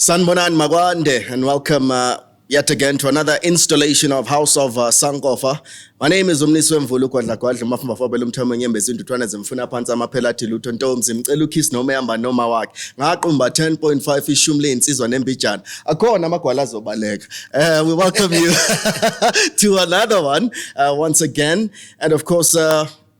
Sanbonan Magwande, and welcome yet again to another installation of House of Sankofa. My name is Umniswe Mvulukwadla Kwadla mafumafobela umthamo nyembezi intutwana zimfuna phansi amaphela thiluto ntomzi mcela ukhisi noma ehamba noma wakhe ngaqumba 10.5 ishumle insizwa nembijana akhona amagwala azobaleka. We welcome you to another one once again, and of course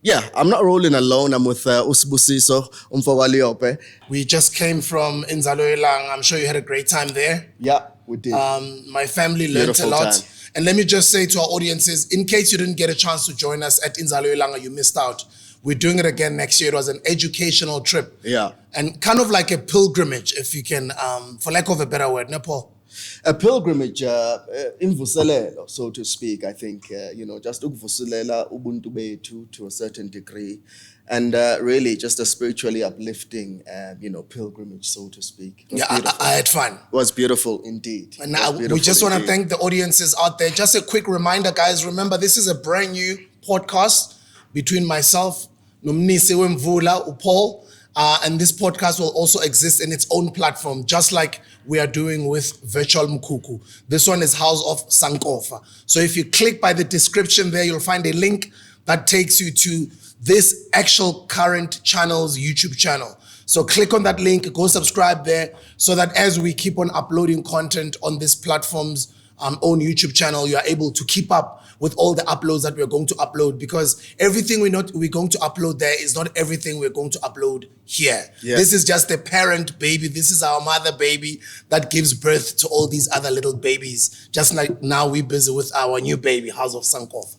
yeah, I'm not rolling alone. I'm with Usibusiso Umfogaliope. We just came from Inzaloelang. I'm sure you had a great time there. Yeah, we did. My family learned a lot. Time. And let me just say to our audiences, in case you didn't get a chance to join us at Inzaloelang or you missed out, we're doing it again next year. It was an educational trip. Yeah. And kind of like a pilgrimage, if you can, for lack of a better word, Nepal. A pilgrimage, imvuselelo, so to speak, I think, just ukuvuselela ubuntu bethu to a certain degree, and really just a spiritually uplifting, pilgrimage, so to speak. Yeah, I had fun. It was beautiful indeed. And now we just want to thank the audiences out there. Just a quick reminder, guys, remember this is a brand new podcast between myself, Nomnisi Mvula, Upol, and this podcast will also exist in its own platform, just like we are doing with Virtual Mkuku. This one is House of Sankofa. So if you click by the description there, you'll find a link that takes you to this actual current channel's YouTube channel. So click on that link, go subscribe there, so that as we keep on uploading content on this platform's own YouTube channel, you are able to keep up with all the uploads that we're going to upload, because everything we're going to upload there is not everything we're going to upload here. Yeah. This is just the parent baby. This is our mother baby that gives birth to all these other little babies. Just like now we're busy with our new baby, House of Sankofa.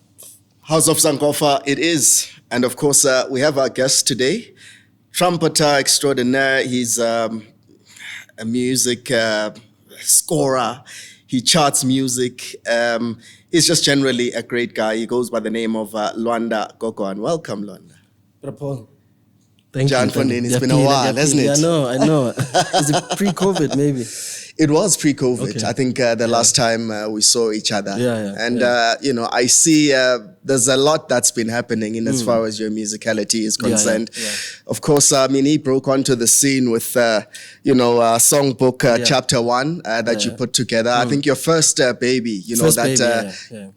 House of Sankofa it is. And of course, we have our guest today, trumpeter extraordinaire. He's a music scorer. He charts music. He's just generally a great guy. He goes by the name of Lwanda Gogwana. Welcome, Lwanda. Thank you. It's been a while, hasn't it? I know. Is it pre-COVID, maybe? It was pre-COVID. Okay. I think the last time we saw each other. Yeah. And, I see there's a lot that's been happening in as far as your musicality is concerned. Yeah. Of course, he broke onto the scene with, Songbook Chapter 1 that you put together. I think your first baby,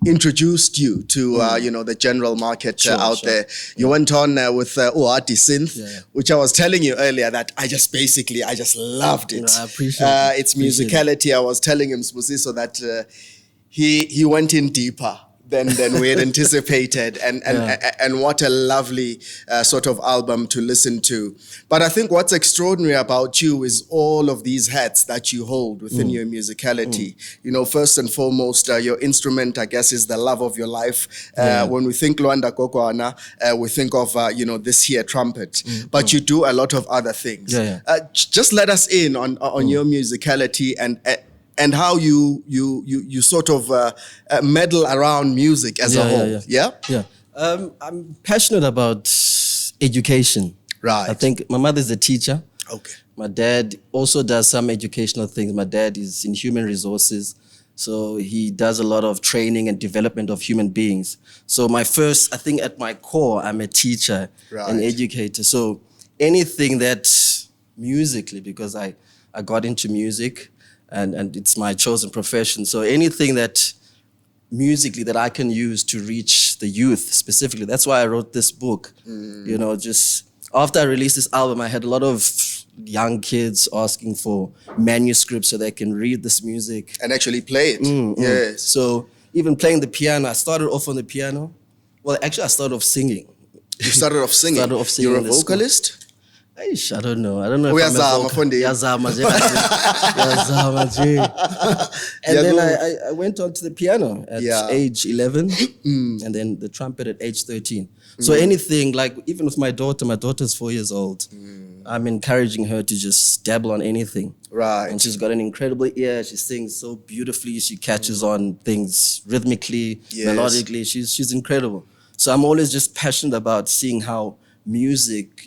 introduced you to, the general market out there. You went on with Uati Synth, which I was telling you earlier that I just loved it. I appreciate it. Its musicality. I was telling him, Spusiso, that he went in deeper than we had anticipated, and what a lovely sort of album to listen to. But I think what's extraordinary about you is all of these hats that you hold within your musicality. First and foremost, your instrument, I guess, is the love of your life. When we think Lwanda Gogwana, we think of this here trumpet, but you do a lot of other things. Just let us in on your musicality and how you sort of meddle around music as a whole. Yeah. I'm passionate about education. Right. I think my mother's a teacher. Okay. My dad also does some educational things. My dad is in human resources, so he does a lot of training and development of human beings. So I think at my core, I'm a teacher, an educator. So anything that musically, because I got into music, and it's my chosen profession. So anything that musically that I can use to reach the youth specifically, that's why I wrote this book. Just after I released this album, I had a lot of young kids asking for manuscripts so they can read this music. And actually play it. Yes. So even playing the piano, I started off on the piano. Well, actually I started off singing. You started off singing? You're a vocalist? I don't know. And then I went on to the piano at age 11 and then the trumpet at age 13. So anything, like even with my daughter's 4 years old, I'm encouraging her to just dabble on anything. Right. And she's got an incredible ear. She sings so beautifully. She catches on things rhythmically, melodically. She's incredible. So I'm always just passionate about seeing how music,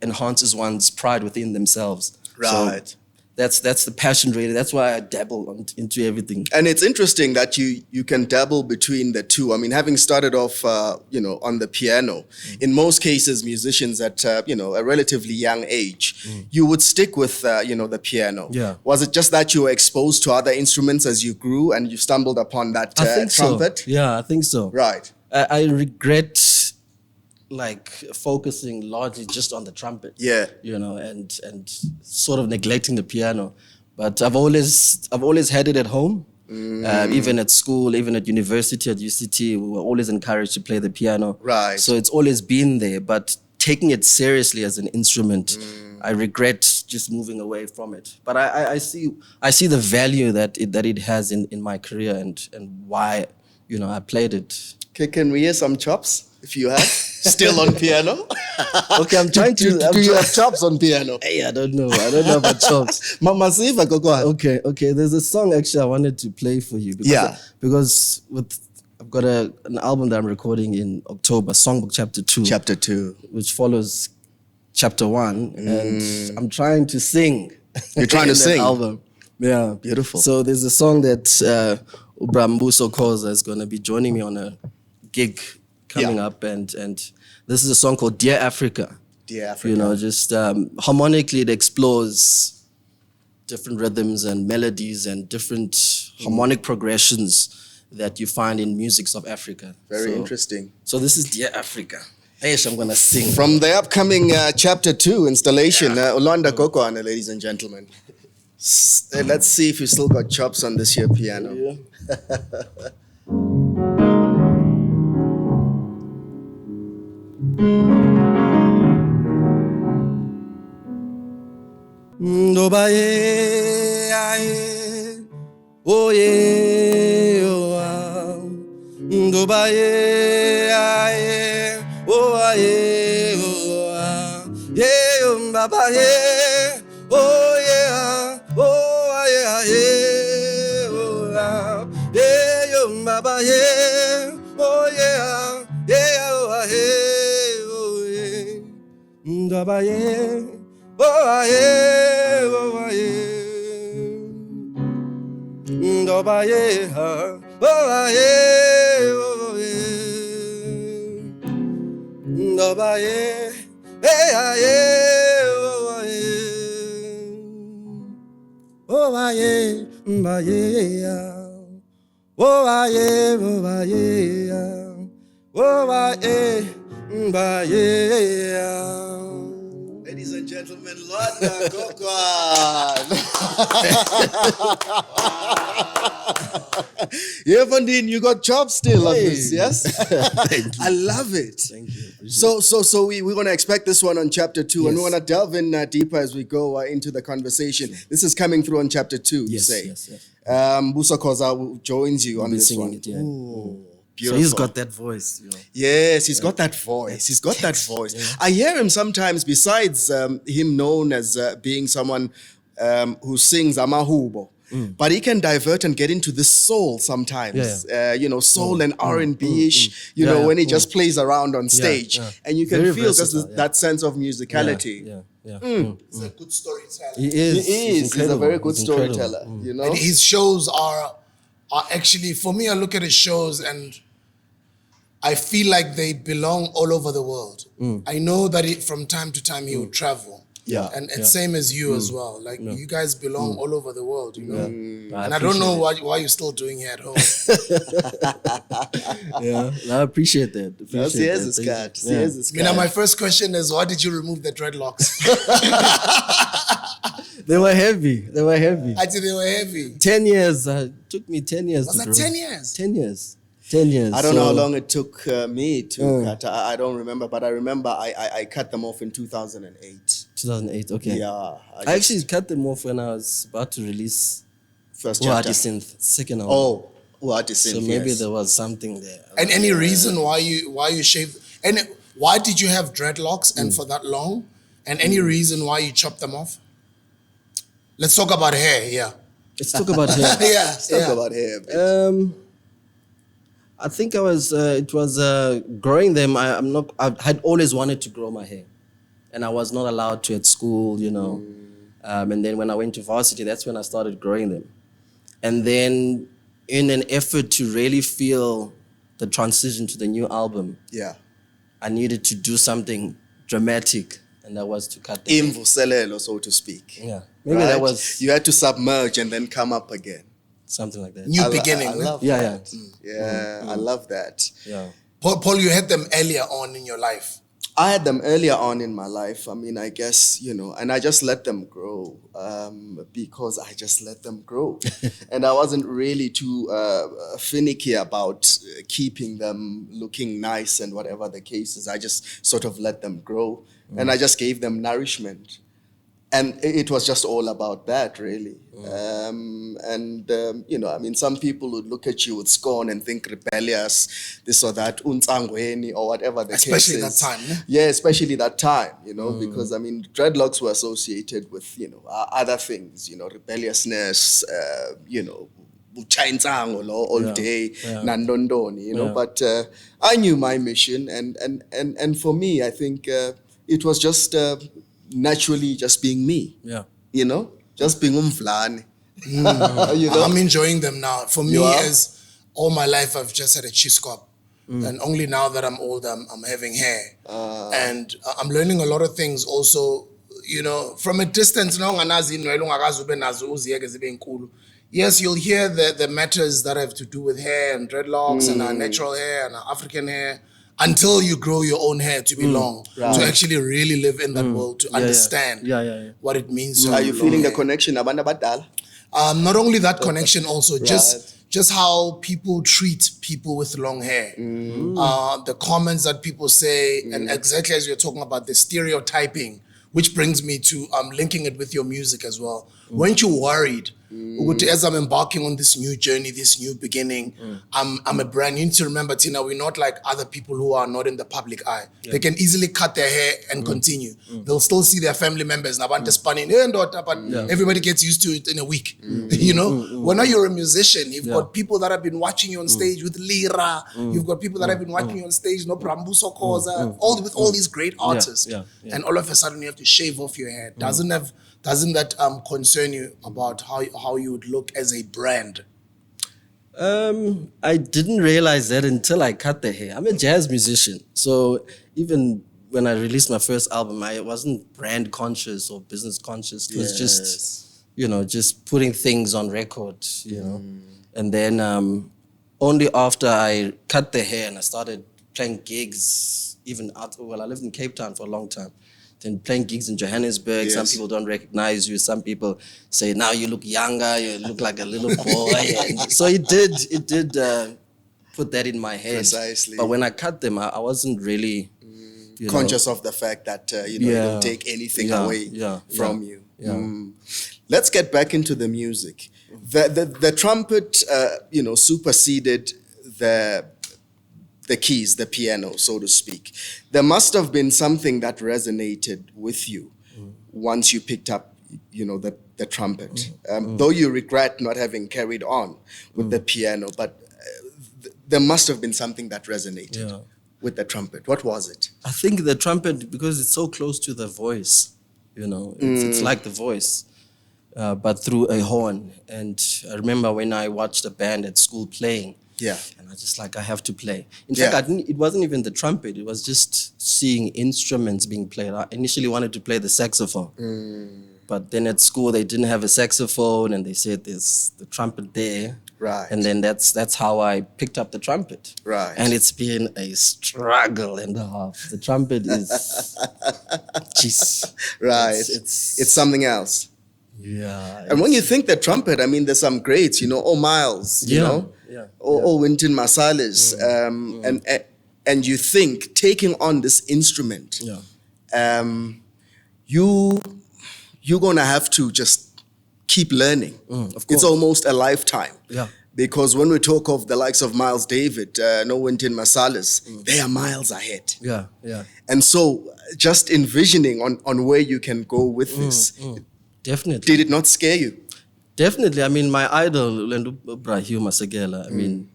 enhances one's pride within themselves. Right. So that's the passion really. That's why I dabble into everything. And it's interesting that you can dabble between the two. I mean, having started off, on the piano, in most cases, musicians at, a relatively young age, you would stick with, the piano. Yeah. Was it just that you were exposed to other instruments as you grew and you stumbled upon that I think trumpet? So. Yeah, I think so. Right. I regret like focusing largely just on the trumpet. Yeah. And sort of neglecting the piano. But I've always had it at home. Even at school, even at university, at UCT, we were always encouraged to play the piano. Right. So it's always been there, but taking it seriously as an instrument, I regret just moving away from it. But I see the value that it has in my career and why, I played it. Okay, can we hear some chops if you have? Still on piano? Okay, I'm trying to. Do you have chops on piano? Hey, I don't know about chops. Mama Siva, go ahead. Okay. There's a song actually I wanted to play for you. Because I've got an album that I'm recording in October, Songbook Chapter 2. Chapter 2. Which follows Chapter 1. And I'm trying to sing. You're trying to sing? Album. Yeah. Beautiful. So there's a song that Ubrambuso Koza is going to be joining me on a gig coming up. And this is a song called Dear Africa. Dear Africa. Just harmonically it explores different rhythms and melodies and different harmonic progressions that you find in musics of Africa. Very interesting. So this is Dear Africa. I'm going to sing. From the upcoming Chapter 2 installation, Lwanda Gogwana, ladies and gentlemen. Let's see if you still got chops on this here piano. Yeah. Ndobaye aye oye oa Ndobaye aye oye oa ye mbabaye oye oye aye oa ye mbabaye oye oye oye Ndobaye Ndobaye Ndobaye Ladies and gentlemen, Lwanda Gogwana. Yeah, Vandine, you got chops still on this, yes? I love it. Thank you. So we're going to expect this one on Chapter 2, and we want to delve in deeper as we go into the conversation. This is coming through on Chapter 2, you say? Yes. Busa Koza joins you on this one. It, yeah. Ooh, so he's got that voice. Yes, he's got that voice. He's got that voice. Yeah. I hear him sometimes, besides him known as being someone who sings Amahubo. But he can divert and get into the soul sometimes, soul and R&B-ish, when he just plays around on stage. And you can feel that sense of musicality. He's a good storyteller. He is. He's a very good storyteller, And his shows are actually, for me, I look at his shows and I feel like they belong all over the world. I know that from time to time he will travel. And same as you as well. Like you guys belong all over the world, And I don't know why you're still doing here at home. I appreciate that. My first question is, why did you remove the dreadlocks? They were heavy. I said they were heavy. 10 years. It took me 10 years. Was that 10 years? 10 years. 10 years. I don't know how long it took me to cut. I don't remember, but I remember I cut them off in 2008. 2008, okay. Yeah. I actually cut them off when I was about to release first chapter. Synth, second album. Oh, Synth, so maybe there was something there. And any reason why you shaved? And why did you have dreadlocks and for that long? And any reason why you chopped them off? Let's talk about hair. Yeah. Let's talk about hair. Let's talk about hair. I think it was growing them. I had always wanted to grow my hair, and I was not allowed to at school. And then when I went to varsity, that's when I started growing them. And then in an effort to really feel the transition to the new album, Yeah. I needed to do something dramatic, and that was to cut the hair. Imvuselelo, so to speak. Yeah. Maybe that Right? was You had to submerge and then come up again. something like that. New beginning. I love Yeah, that. Yeah, I love that. Yeah. Paul, you had them earlier on in your life. I had them earlier on in my life. I mean, I guess, and I just let them grow because I just let them grow. And I wasn't really too finicky about keeping them looking nice and whatever the case is. I just sort of let them grow and I just gave them nourishment. And it was just all about that, really. I mean, some people would look at you with scorn and think rebellious, this or that, unsangweni, or whatever the Especially case that is. time, ne? Yeah, especially that time, because, I mean, dreadlocks were associated with, other things, rebelliousness, all day, nandondoni, Yeah. But I knew my mission, and for me, I think it was just naturally just being me. Yeah. Just being umvlane. I'm enjoying them now. For me, You are? as all my life, I've just had a chiscop. And only now that I'm older, I'm having hair. And I'm learning a lot of things also, from a distance. Yes, you'll hear the matters that have to do with hair and dreadlocks and our natural hair and our African hair until you grow your own hair to be long, to actually really live in that world, to understand Yeah. what it means to Are have you long feeling the hair. connection? Abantu abadala? Not only that connection, also Right. just how people treat people with long hair, the comments that people say, and exactly as you're talking about the stereotyping, which brings me to linking it with your music as well. Weren't you worried? As I'm embarking on this new journey, this new beginning, I'm a brand. You need to remember, Tina, we're not like other people who are not in the public eye. They can easily cut their hair and continue. They'll still see their family members. But everybody gets used to it in a week. When now you're a musician, you've got people that have been watching you on stage with Lira. You've got people that have been watching you on stage, no Prambuso Koza, with all these great artists. Yeah. And all of a sudden you have to shave off your hair. Doesn't that concern you about how you would look as a brand? I didn't realize that until I cut the hair. I'm a jazz musician, so even when I released my first album, I wasn't brand conscious or business conscious. It was just putting things on record, And then only after I cut the hair and I started playing gigs, even out. Well, I lived in Cape Town for a long time. Then playing gigs in Johannesburg, Yes. some people don't recognize you. Some people say, now you look younger, you look like a little boy. And so it did put that in my head. Precisely. But when I cut them, I wasn't really Conscious of the fact that, you don't take anything away from you. Yeah. Let's get back into the music. The trumpet, superseded the keys, the piano, so to speak. There must have been something that resonated with you once you picked up, the trumpet. Though you regret not having carried on with the piano, but there must have been something that resonated with the trumpet. What was it? I think the trumpet, because it's so close to the voice, it's like the voice, but through a horn. And I remember when I watched a band at school playing, and I just I have to play. In fact, it wasn't even the trumpet. It was just seeing instruments being played. I initially wanted to play the saxophone. But then at school, they didn't have a saxophone, and they said there's the trumpet there. Right. And then that's how I picked up the trumpet. Right. And it's been a struggle and a half. The trumpet is, jeez. Right. It's something else. Yeah. And when you think the trumpet, I mean, there's some greats, Miles, or Wynton Marsalis, and you think taking on this instrument, you're gonna have to just keep learning. Of course. It's almost a lifetime. Yeah. Because when we talk of the likes of Miles David, Wynton Marsalis, they are miles ahead. Yeah. And so just envisioning on where you can go with this, Definitely. did it not scare you? Definitely. I mean, my idol, Hugh Masekela, I mean,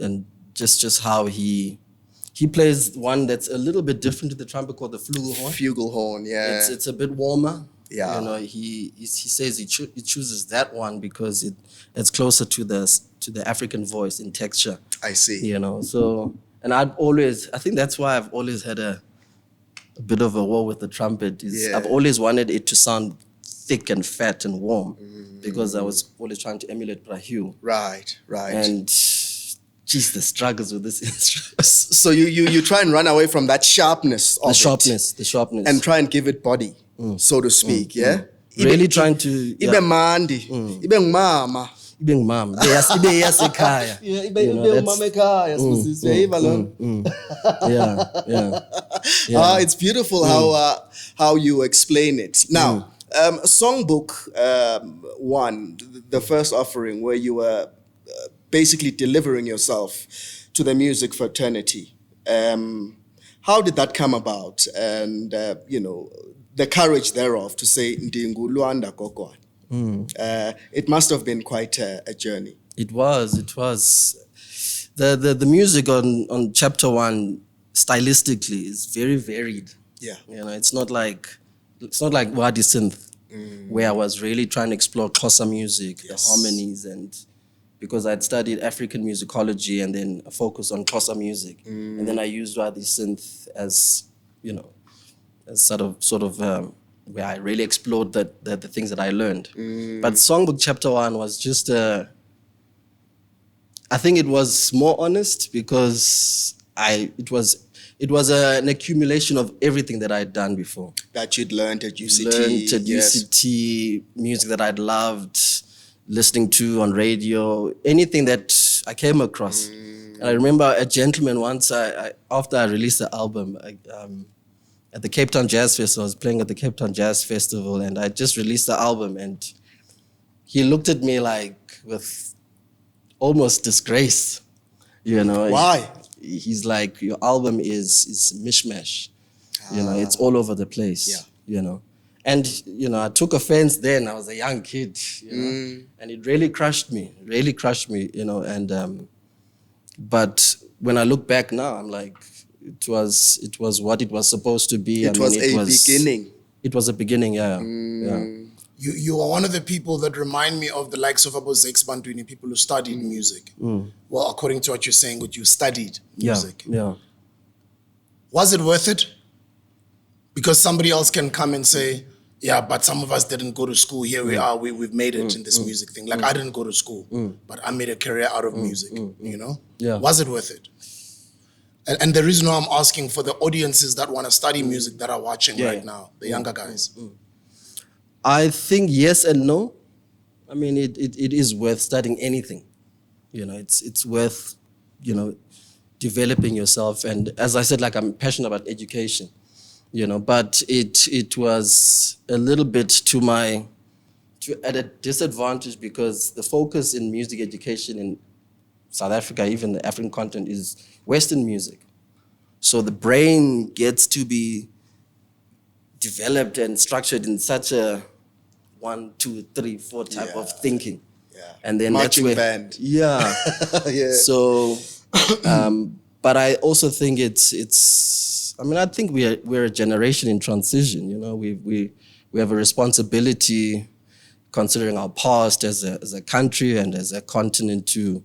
and just how he plays one that's a little bit different to the trumpet called the flugel horn. Fugal horn, yeah. It's a bit warmer. Yeah. You know, he says he chooses that one because it's closer to the African voice in texture. I see. You know, so and I think that's why I've always had a bit of a war with the trumpet. Yeah. I've always wanted it to sound thick and fat and warm because I was always trying to emulate Hugh. Right. And geez, the struggles with this instrument. So you try and run away from that sharpness of The sharpness. and try and give it body, so to speak, yeah? Really trying to Ibe mandi, ibe ngumama. Ibe ngumama. Ibe yasekhaya. Yeah, You know, ibe umama ekhaya, sibusisi. Uyayiva loo? Yeah. It's beautiful how you explain it. Now, Songbook 1, the first offering where you were basically delivering yourself to the music fraternity. How did that come about? And, the courage thereof to say, Ndingu Lwanda Gogwana. It must have been quite a journey. It was. The music on chapter 1 stylistically is very varied. Yeah. You know, it's not like Wadi Synth, where I was really trying to explore Xhosa music, the harmonies, and because I'd studied African musicology and then a focus on Xhosa music. And then I used Wadi Synth as, as sort of where I really explored the things that I learned. But Songbook chapter 1 was just I think it was more honest because it was an accumulation of everything that I'd done before. That you'd learned at UCT. Learned at UCT, music that I'd loved, listening to on radio, anything that I came across. And I remember a gentleman once, after I released the album, at the Cape Town Jazz Festival, I was playing at the Cape Town Jazz Festival, and I just released the album, and he looked at me like with almost disgrace, Why? He's like, your album is mishmash. It's all over the place. Yeah. And, I took offense then. I was a young kid, and it really crushed me, and, but when I look back now, I'm like, it was what it was supposed to be. It was a beginning. It was a beginning, yeah. You are one of the people that remind me of the likes of Abo Zex Bantwini, people who studied music. Well, according to what you're saying, what you studied music. Yeah. Was it worth it? Because somebody else can come and say, yeah, but some of us didn't go to school. Here we are. We've made it in this music thing. Like I didn't go to school, but I made a career out of music, Yeah. Was it worth it? And the reason why I'm asking for the audiences that want to study music that are watching right now, the younger guys. I think yes and no. I mean, it is worth studying anything. It's worth, developing yourself. And as I said, like I'm passionate about education, but it was a little bit at a disadvantage because the focus in music education in South Africa, even the African continent, is Western music. So the brain gets to be developed and structured in such a 1, 2, 3, 4 type of thinking. Yeah. And then marching band. Yeah. Yeah. So, but I also think I think we're a generation in transition. We have a responsibility, considering our past as a country and as a continent, to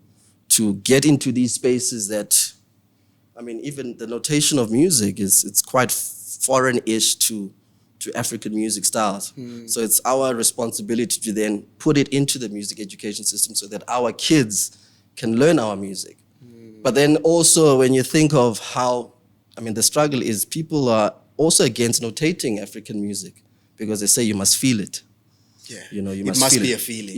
get into these spaces that, even the notation of music it's quite foreign-ish to African music styles. So it's our responsibility to then put it into the music education system so that our kids can learn our music. But then also when you think of how, the struggle is people are also against notating African music because they say you must feel it. Yeah. You it must must feel be it. a feeling.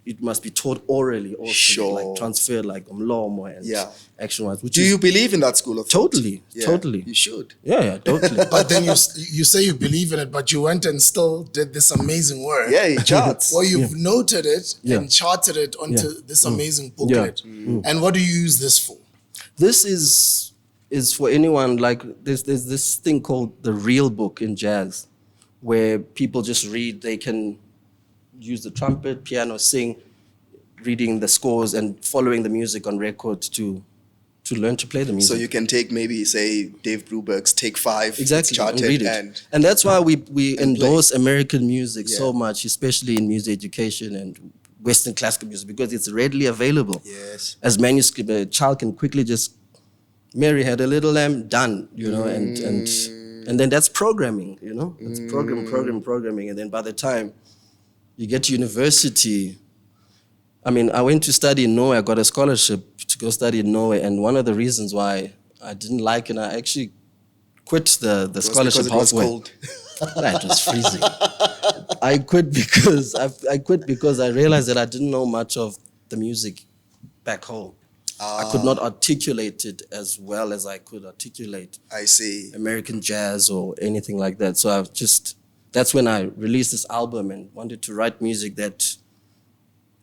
It must be taught orally also, Sure. like transferred like umlomo and action-wise. Do you believe in that school of thought? Totally, Yeah, totally. You should. Yeah, totally. But then you say you believe in it, but you went and still did this amazing work. Yeah, it charts. Well, you've noted it Yeah. and charted it onto this amazing Yeah. booklet. And what do you use this for? This is for anyone, like there's this thing called the real book in jazz where people just read, they can use the trumpet, piano, sing, reading the scores and following the music on record to learn to play the music. So you can take maybe, say, Dave Bruberg's Take 5. Exactly, it's charted, and read it. And that's why we endorse American music so much, especially in music education and Western classical music, because it's readily available. Yes. As manuscript, a child can quickly just, Mary had a little lamb, done, you know, and then that's programming, you know. It's programming. And then by the time you get to university, I mean, I went to study in Norway. I got a scholarship to go study in Norway. And one of the reasons why I didn't like it, I actually quit the scholarship halfway. It was cold. It was freezing. I quit because I realized that I didn't know much of the music back home. I could not articulate it as well as I could articulate I see. American jazz or anything like that. So that's when I released this album and wanted to write music that,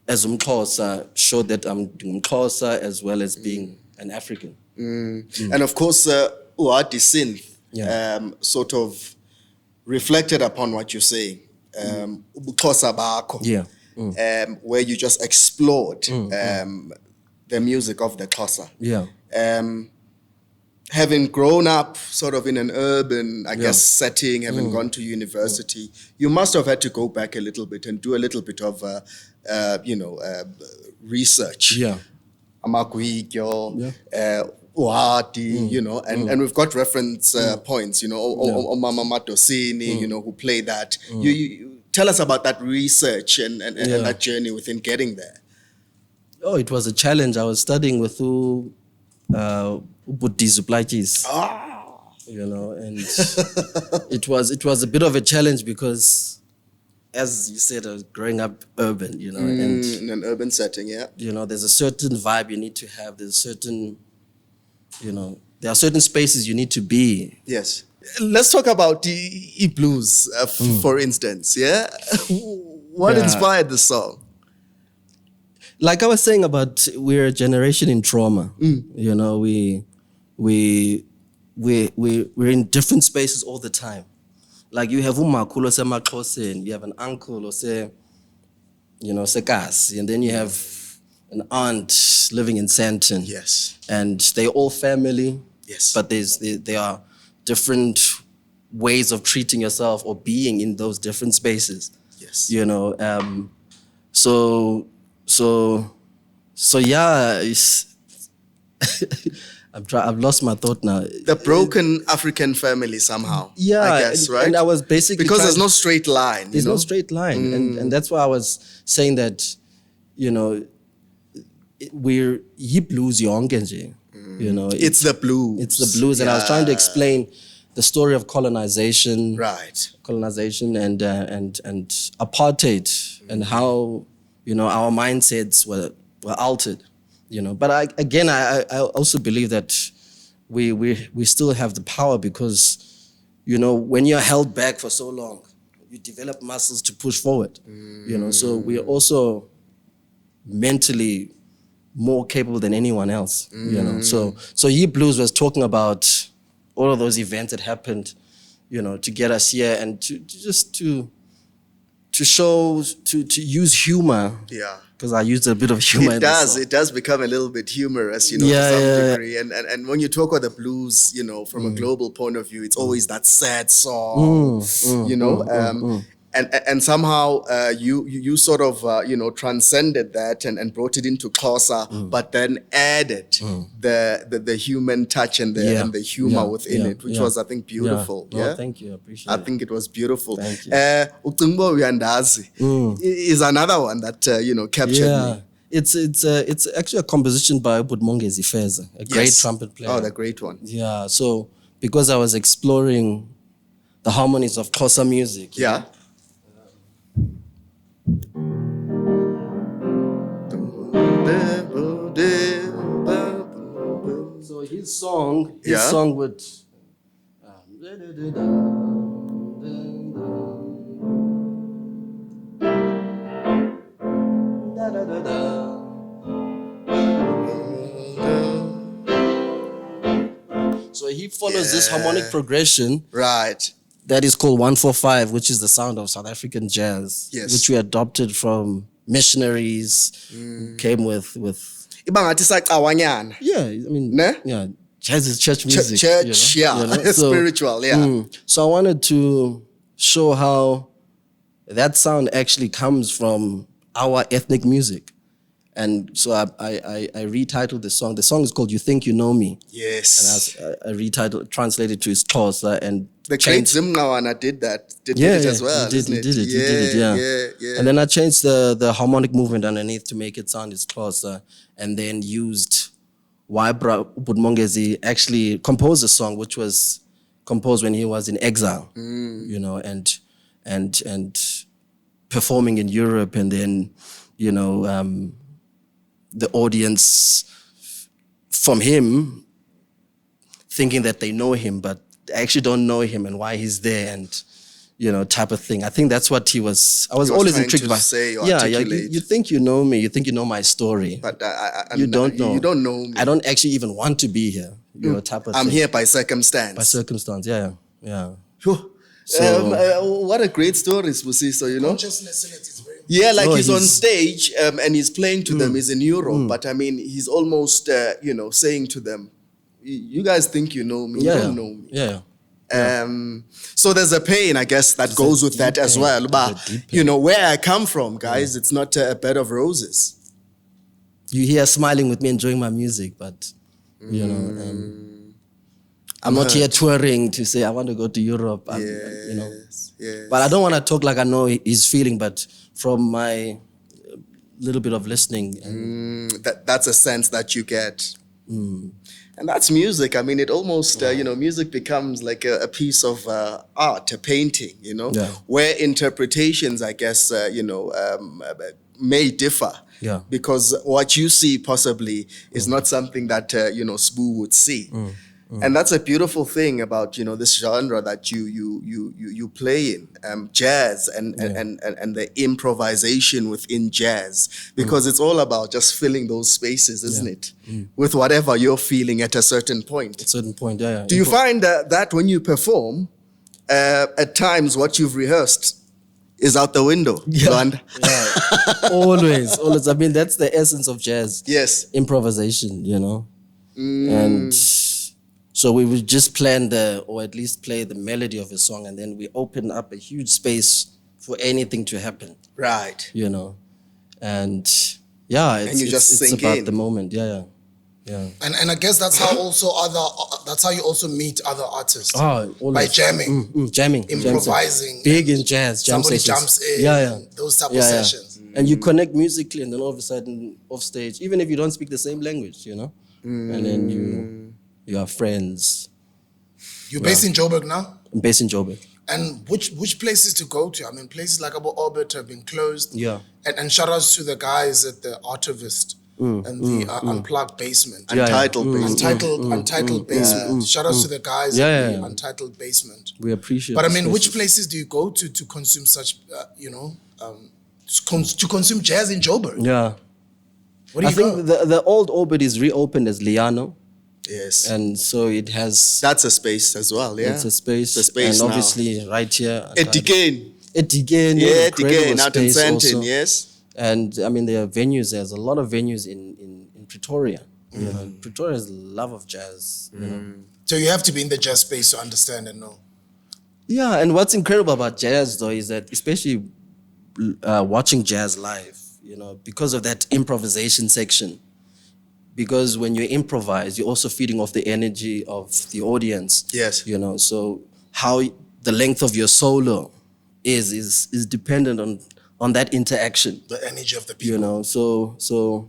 as Umxhosa, showed that I'm Umxhosa as well as being an African. And of course, Uati Synth sort of reflected upon what you're saying. Ubuxhosa bakho. Yeah. Where you just explored the music of the Xhosa. Yeah. Having grown up sort of in an urban, I guess, setting, having gone to university, you must have had to go back a little bit and do a little bit of, research. Yeah. Amaguigyo, Uati, you know, and we've got reference points, you know, Omama Matosini, you know, who play that. You tell us about that research and that journey within getting there. Oh, it was a challenge. I was studying with Buddhizu Plachis. You know, and it was a bit of a challenge because, as you said, I was growing up urban, you know. And in an urban setting, yeah. You know, there's a certain vibe you need to have. There's certain, you know, there are certain spaces you need to be. Yes. Let's talk about the E-Blues, for instance, yeah? What inspired the song? Like I was saying about, we're a generation in trauma. You know, we're in different spaces all the time. Like you have umakhulu osemaXhoseni, you have an uncle ose, you know, sekasi, and then you have an aunt living in Sandton. Yes. And they're all family. Yes. But there are different ways of treating yourself or being in those different spaces. Yes. You know, so yeah, I've lost my thought now. The broken African family somehow. Yeah, I guess, right? And I was basically because there's no straight line. There's no straight line, and that's why I was saying that, you know, we're blues yonke nje. You know, it's the blues. It's the blues, and I was trying to explain the story of colonization, and apartheid, and how, you know, our mindsets were altered, you know. But I also believe that we still have the power because, you know, when you're held back for so long, you develop muscles to push forward, you know. So we're also mentally more capable than anyone else, you know. So Ye Blues was talking about all of those events that happened, you know, to get us here and to show, to use humor. Yeah. Because I used a bit of humor. It does become a little bit humorous, you know, to some degree. And when you talk about the blues, you know, from a global point of view, it's always that sad song, you know. And somehow you sort of, you know, transcended that and brought it into Xhosa, but then added the human touch and the humor within it, which was, I think, beautiful. Yeah. Oh, thank you. I appreciate it. I think it was beautiful. Thank you. Ucingbo Uyandazi is another one that, you know, captured me. It's actually a composition by Budmongezi Feza, a great trumpet player. Oh, the great one. Yeah, so because I was exploring the harmonies of Xhosa music. Yeah. So his song would so he follows this harmonic progression. Right. That is called 145, which is the sound of South African jazz, which we adopted from missionaries who came with. iba ngathi sacawanyana. Yeah, I mean, Ne? yeah, jazz is church music. Church, spiritual, yeah. So I wanted to show how that sound actually comes from our ethnic music. And so I retitled the song. The song is called You Think You Know Me. Yes. And I retitled, translated to Xhosa and the great Zimnawana did it as well. He did it, yeah. And then I changed the harmonic movement underneath to make it sound Xhosa, and then used Waibra Ubudmongezi actually composed a song which was composed when he was in exile, you know, and performing in Europe, and then, you know, the audience from him thinking that they know him, but they actually don't know him and why he's there, and, you know, type of thing. I think that's what I was always intrigued by. You think you know me, you think you know my story, but you don't know. You don't know me. I don't actually even want to be here, you know, type of thing. I'm here by circumstance. By circumstance, yeah. So, what a great story, Sbusiso, you know? Consciousness in it is very important. Yeah, like he's on stage and he's playing to them. He's in Europe, but I mean, he's almost, you know, saying to them, you guys think you know me, you don't know me. So there's a pain, I guess, that goes with that as well. But, you know, where I come from, guys, it's not a bed of roses. You hear smiling with me enjoying my music, but, you know, I'm not here touring to say I want to go to Europe, you know. Yes. But I don't want to talk like I know his feeling, but from my little bit of listening. That's a sense that you get. And that's music. I mean, it almost, you know, music becomes like a piece of art, a painting, you know, where interpretations, I guess, you know, may differ. Yeah. Because what you see possibly is not something that, you know, Sbu would see. And that's a beautiful thing about, you know, this genre that you play in, jazz and the improvisation within jazz, because it's all about just filling those spaces, isn't it? With whatever you're feeling at a certain point. Do you find that when you perform, at times what you've rehearsed is out the window? Lwanda? Always. I mean, that's the essence of jazz. Yes. Improvisation, you know? And so we would just plan or at least play the melody of a song, and then we open up a huge space for anything to happen. Right. You know, and it's about the moment. Yeah. And I guess that's how that's how you also meet other artists. By jamming. Jamming. Improvising. Big in jazz, jam somebody sessions. Jumps in. Those type of sessions. And you connect musically, and then all of a sudden off stage, even if you don't speak the same language, you know, and then you are friends. You're based in Joburg now? I'm based in Joburg. And which places to go to? I mean, places like Abu Orbit have been closed. Yeah. And shout outs to the guys at the Artivist and the Unplugged Basement. Untitled Basement. Untitled Basement. Shout outs to the guys at the Untitled Basement. We appreciate it. But I mean, which places do you go to consume such, you know, to consume jazz in Joburg? Yeah. Where do you go? The old Orbit is reopened as Liano. Yes. And so it has... That's a space as well, yeah? It's a space. It's a space and now. Obviously right here... Edigane. Yeah, Edigane, out in Sandton, yes. And I mean, there are venues. There's a lot of venues in Pretoria. You know, Pretoria is love of jazz. You know? So you have to be in the jazz space to understand and know. Yeah, and what's incredible about jazz, though, is that especially watching jazz live, you know, because of that improvisation section, because when you improvise, you're also feeding off the energy of the audience. Yes. You know, so how the length of your solo is dependent on that interaction. The energy of the people. You know, so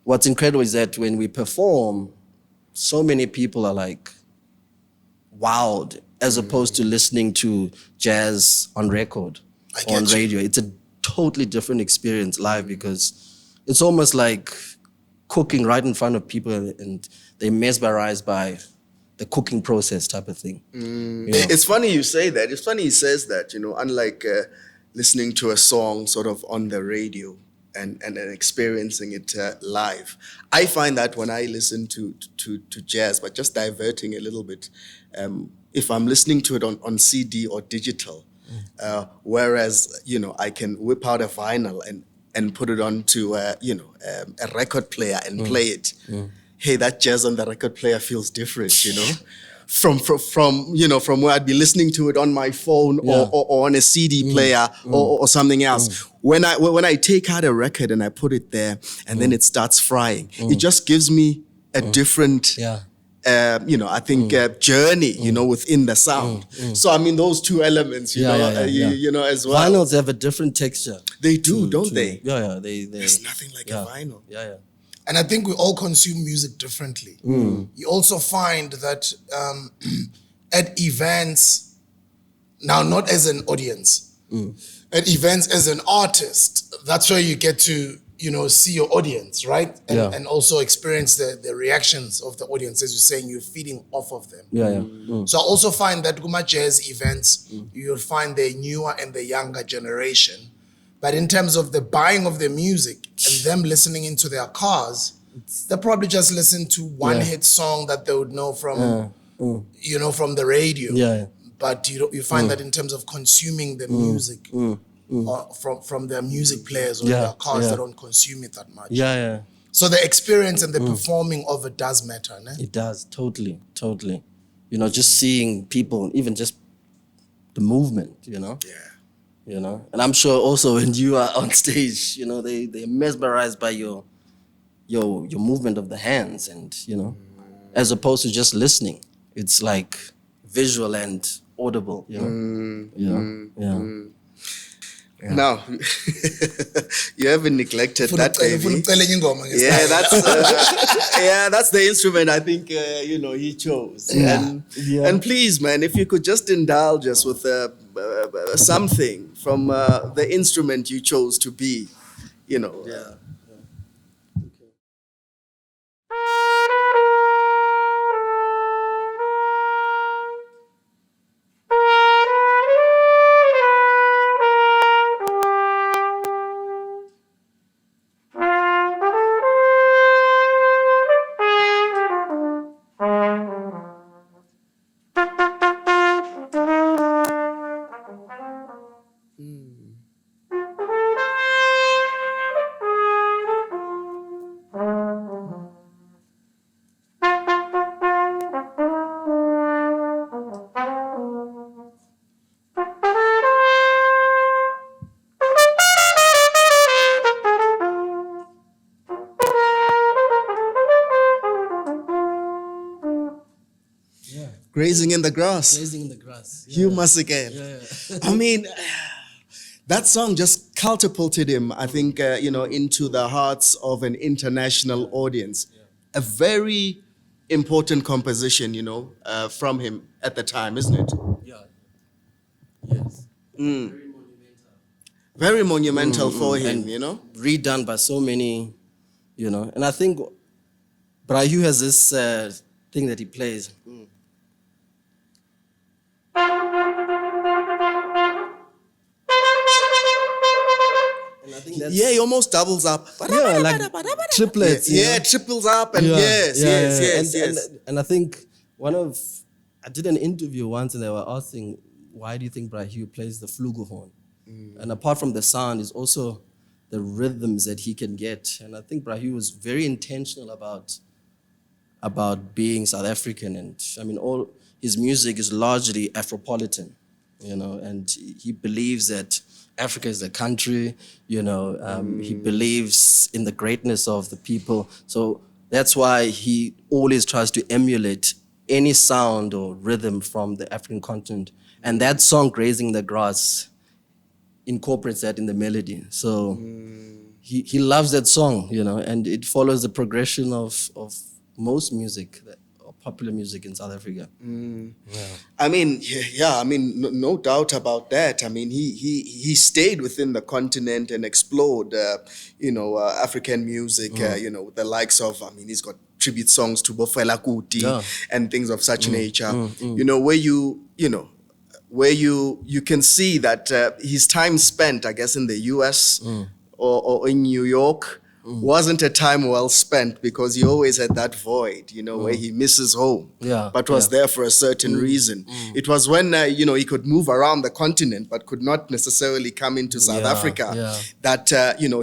what's incredible is that when we perform, so many people are like wowed as opposed to listening to jazz on record, on radio. It's a totally different experience live because it's almost like cooking right in front of people and they're mesmerized by the cooking process type of thing. You know? It's funny you say that. It's funny he says that, you know, unlike listening to a song sort of on the radio and experiencing it live. I find that when I listen to jazz, but just diverting a little bit, if I'm listening to it on CD or digital, whereas, you know, I can whip out a vinyl and put it onto a record player and play it, hey, that jazz on the record player feels different, from where I'd be listening to it on my phone or on a CD player or something else. When I take out a record and I put it there and then it starts frying, it just gives me a different I think journey, within the sound. So I mean, those two elements, as well. Vinyls have a different texture. They do, don't they? Yeah. There's nothing like a vinyl. Yeah. And I think we all consume music differently. You also find that at events, now not as an audience, at events as an artist, that's where you get to, see your audience, right? And also experience the reactions of the audience. As you're saying, you're feeding off of them. So I also find that Guma Jazz events, you'll find the newer and the younger generation. But in terms of the buying of the music and them listening into their cars, they probably just listen to one hit song that they would know from, from the radio. But you find that in terms of consuming the music, or from their music players or their cars, they don't consume it that much. So the experience and the performing of it does matter, ne? It does, totally. Just seeing people, even just the movement, And I'm sure also when you are on stage, they're mesmerized by your movement of the hands and, as opposed to just listening. It's like visual and audible, Now, you haven't neglected that, baby. That's the instrument I think he chose. And please, man, if you could just indulge us with something from the instrument you chose to be, Grazing in the grass. Hugh Masekela. I mean, that song just catapulted him, I think, into the hearts of an international audience. A very important composition, from him at the time, isn't it? Yes. Very monumental for him, and redone by so many, And I think Hugh has this thing that he plays. He almost doubles up. Like triplets. Triples up and yes. And I think I did an interview once and they were asking, why do you think Hugh plays the flugelhorn? And apart from the sound, is also the rhythms that he can get. And I think Hugh was very intentional about being South African. And I mean, all his music is largely Afropolitan, and he believes that Africa is a country, he believes in the greatness of the people. So that's why he always tries to emulate any sound or rhythm from the African continent. And that song, Grazing the Grass, incorporates that in the melody. So he loves that song, and it follows the progression of most music, or popular music in South Africa. I mean, no doubt about that. I mean, he stayed within the continent and explored, African music, with the likes of, he's got tribute songs to Bofela Kuti and things of such nature, where you can see that his time spent, I guess, in the US or in New York wasn't a time well spent because he always had that void, where he misses home, but was there for a certain reason. It was when, he could move around the continent but could not necessarily come into South Africa that,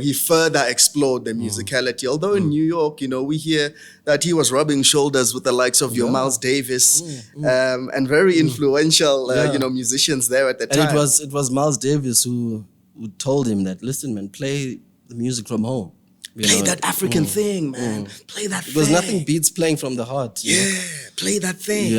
he further explored the musicality. Although in New York, we hear that he was rubbing shoulders with the likes of your Miles Davis and very influential, musicians there at the time. And it was Miles Davis who told him that, listen, man, play the music from home. Play that African thing, man. Play that thing. Because nothing beats playing from the heart. Play that thing.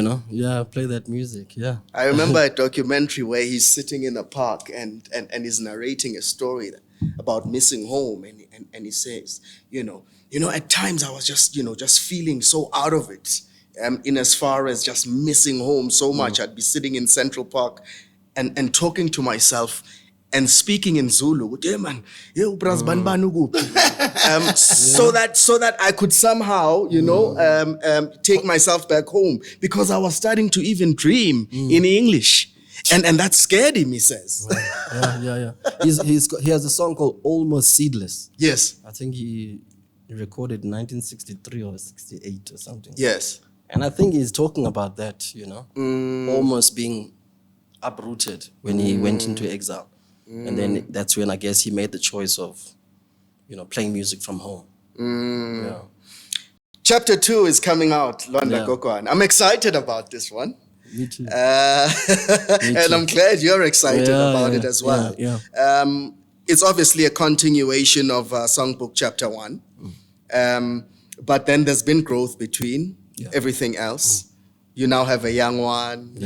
Play that music, I remember a documentary where he's sitting in a park and he's narrating a story about missing home. And he says, at times I was just feeling so out of it. In as far as just missing home so much. I'd be sitting in Central Park and talking to myself and speaking in Zulu, so that I could somehow, take myself back home, because I was starting to even dream in English, and that scared him. He says, He has a song called "Almost Seedless." Yes, I think he recorded in 1963 or 68 or something. Yes, and I think he's talking about that, almost being uprooted when he went into exile. And then that's when I guess he made the choice of, playing music from home. Chapter 2 is coming out, Lwanda Gogwana. I'm excited about this one. Me too. And I'm glad you're excited about it as well. It's obviously a continuation of Songbook Chapter 1. But then there's been growth between everything else. You now have a young one,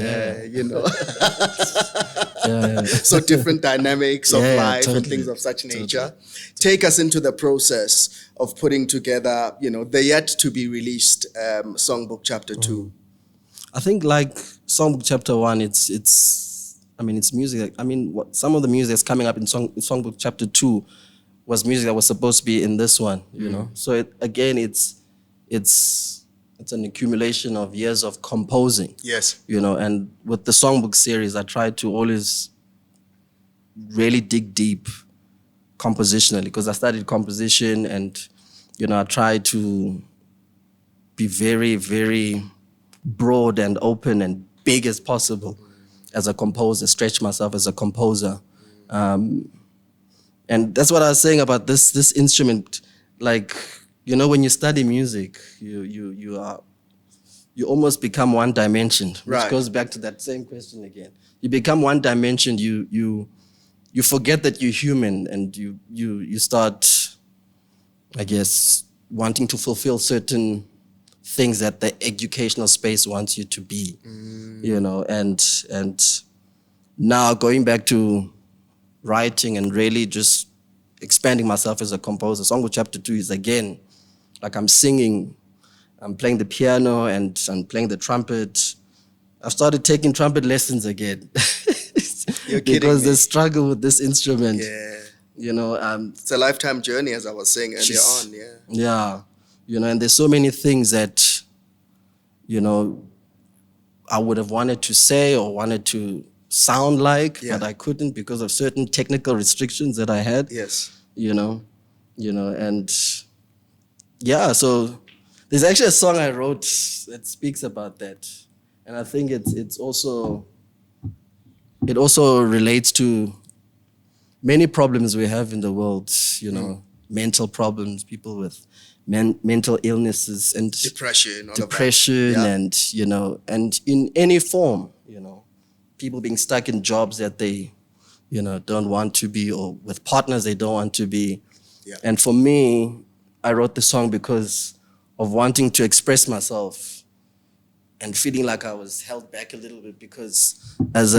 so different dynamics of life and things of such nature. Take us into the process of putting together, the yet to be released Songbook Chapter 2. I think like Songbook Chapter 1, it's music. Some of the music that's coming up in Songbook Chapter 2 was music that was supposed to be in this one, So it's an accumulation of years of composing. Yes. And with the songbook series, I try to always really dig deep compositionally, because I studied composition, and, I try to be very, very broad and open and big as possible as a composer, stretch myself as a composer. And that's what I was saying about this instrument. Like, when you study music, you almost become one-dimensioned, which goes back to that same question again. You become one-dimensioned. You forget that you're human, and you start, I guess, wanting to fulfill certain things that the educational space wants you to be, And now going back to writing and really just expanding myself as a composer, Songbook Chapter 2 is again, like I'm singing, I'm playing the piano, and I'm playing the trumpet. I've started taking trumpet lessons again. You're kidding because me. the struggle with this instrument. It's a lifetime journey, as I was saying earlier on. And there's so many things that, I would have wanted to say or wanted to sound like, but I couldn't because of certain technical restrictions that I had. Yes. So there's actually a song I wrote that speaks about that. And I think it also relates to many problems we have in the world, mental problems, people with mental illnesses and depression, and, and in any form, people being stuck in jobs that they, don't want to be, or with partners they don't want to be. Yeah. And for me, I wrote the song because of wanting to express myself and feeling like I was held back a little bit, because as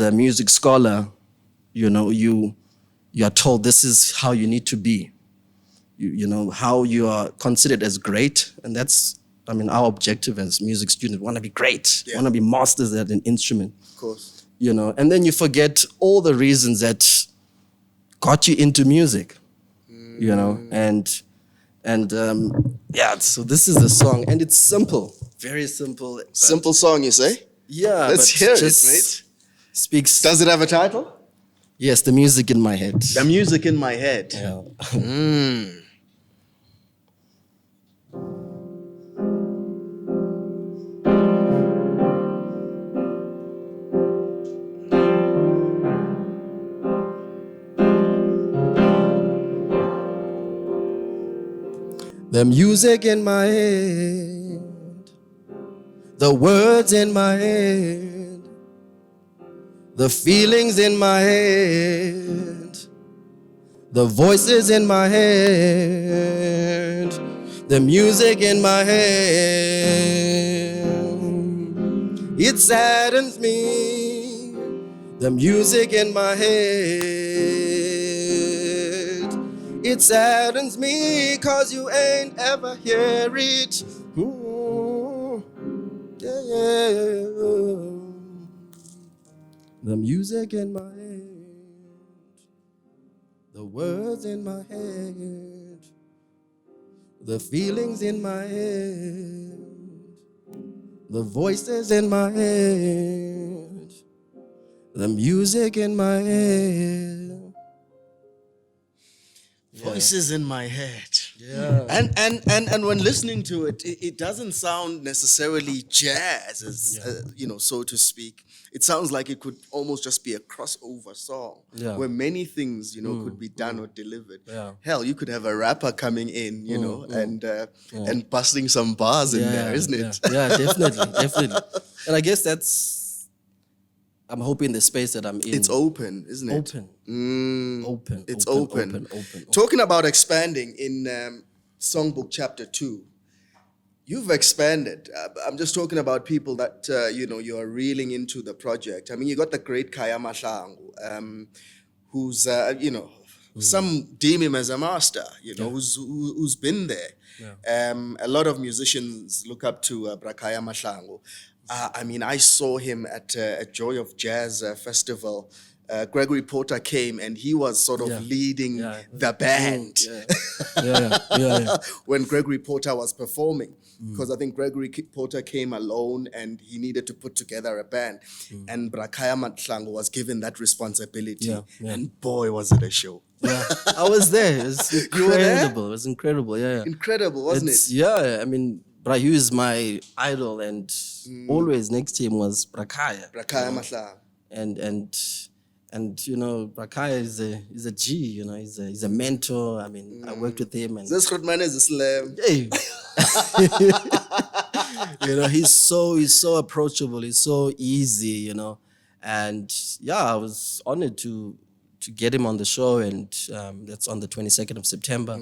a music scholar, you are told this is how you need to be. How you are considered as great, and that's, our objective as music students, want to be great, want to be masters at an instrument. Of course. And then you forget all the reasons that got you into music, so this is the song, and it's simple, very simple. Simple song, you say? Yeah. Let's hear it, mate. Speaks. Does it have a title? Yes, The Music in My Head. The Music in My Head. Yeah. The music in my head, the words in my head, the feelings in my head, the voices in my head, the music in my head. It saddens me, the music in my head. It saddens me 'cause you ain't ever hear it. Ooh, yeah, yeah. The music in my head, the words in my head, the feelings in my head, the voices in my head, the music in my head. Voices in my head. Yeah. And when listening to it, it doesn't sound necessarily jazz, as so to speak. It sounds like it could almost just be a crossover song, Yeah. where many things could be done or delivered. Yeah. Hell, you could have a rapper coming in, and busting some bars in there, isn't it? Yeah, definitely. And I guess I'm hoping the space that I'm in. It's open, isn't it? Open. It's open. Talking about expanding in Songbook Chapter 2, you've expanded. I'm just talking about people that, you are reeling into the project. I mean, you got the great Kaya Mahlangu, who's, some deem him as a master, who's been there. Yeah. A lot of musicians look up to Brakaya Mahlangu. I mean, I saw him at a Joy of Jazz festival. Gregory Porter came and he was sort of leading the band. Yeah. When Gregory Porter was performing, because I think Gregory Porter came alone and he needed to put together a band. And Brakaya Mahlangu was given that responsibility. Yeah. And boy, was it a show. Yeah, I was there. It was You were there? incredible. It was incredible. Yeah. Incredible, wasn't it? Yeah, I mean, Hugh is my idol, and always next to him was Brakaya. Brakaya Mahlangu. And Brakaya is a G. He's a mentor. I mean, I worked with him, and This Grootman is a slam. hey, he's so approachable. He's so easy. And yeah, I was honored to get him on the show, and that's on the 22nd of September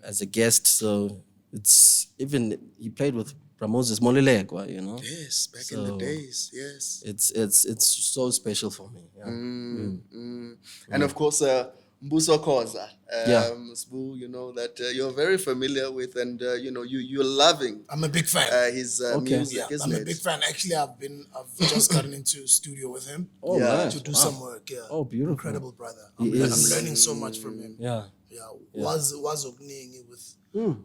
as a guest. So it's even he played with Moses Molelegwa, Yes, back in the days, yes. It's so special for me. Yeah. And of course, Mbuso Khoza, Sbu, that you're very familiar with, and you're loving. I'm a big fan. His Okay. music, isn't I'm it? a big fan. Actually, I've just gotten into studio with him Oh, nice. to do some work. Yeah. Oh, beautiful. Incredible brother. He I'm is. learning so much from him. Yeah. Was okuningi with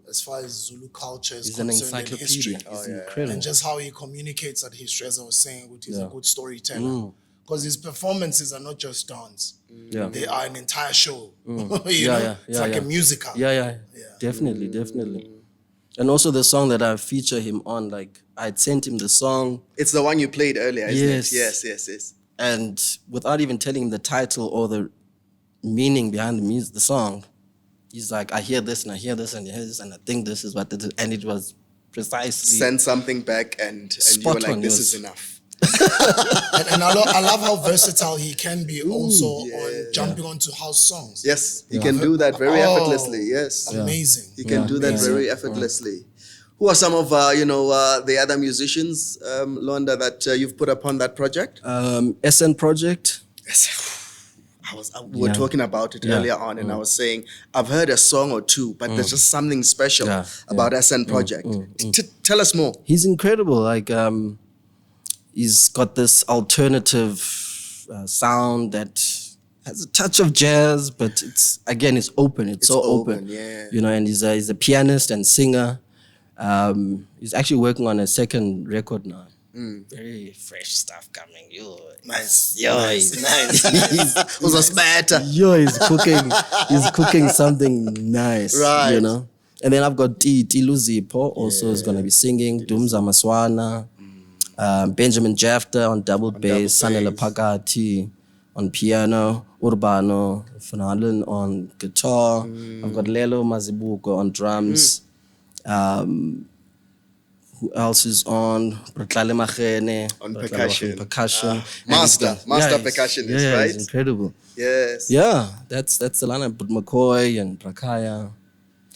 as far as Zulu culture is He's an concerned and history. encyclopedia. He's incredible. And just how he communicates that history, as I was saying, which is a good storyteller. Because his performances are not just dance. Yeah. They are an entire show. Yeah. It's like a musical. Yeah. Definitely. And also the song that I feature him on, like I'd sent him the song, It's the one you played earlier, isn't Yes. it? Yes. and without even telling him the title or the meaning behind the song, he's like, I hear this and I hear this and I hear this and I think this is what it is. And it was precisely Send something back and you were Spot like, on, this yes. is enough. And I love how versatile he can be also on jumping onto house songs. Yes, he can do that very effortlessly, yes. Amazing. He can do that amazing. very effortlessly. Who are some of, the other musicians, Lwanda, that you've put upon that project? SN Project. We were talking about it earlier on, and I was saying, I've heard a song or two, but there's just something special about SN Project. Tell us more. He's incredible. Like, he's got this alternative sound that has a touch of jazz, but it's open. It's so open. yeah. And he's a pianist and singer. He's actually working on a second record now. Very fresh stuff coming. Nice. Nice. Was a spatter. He's cooking something nice. Right. And then I've got Luzipo also is gonna be singing. Dumza Maswana, Benjamin Jafta on double bass, Sanela Pakati on piano, Urbano, Fanalen on guitar. I've got Lelo Mazibuko on drums. Who else is on? Bratlale Machene. On Bratlale percussion. And Master he's- percussionist, yeah, right? he's incredible. Yes. Yeah, that's the lineup. But McCoy and Brakaya.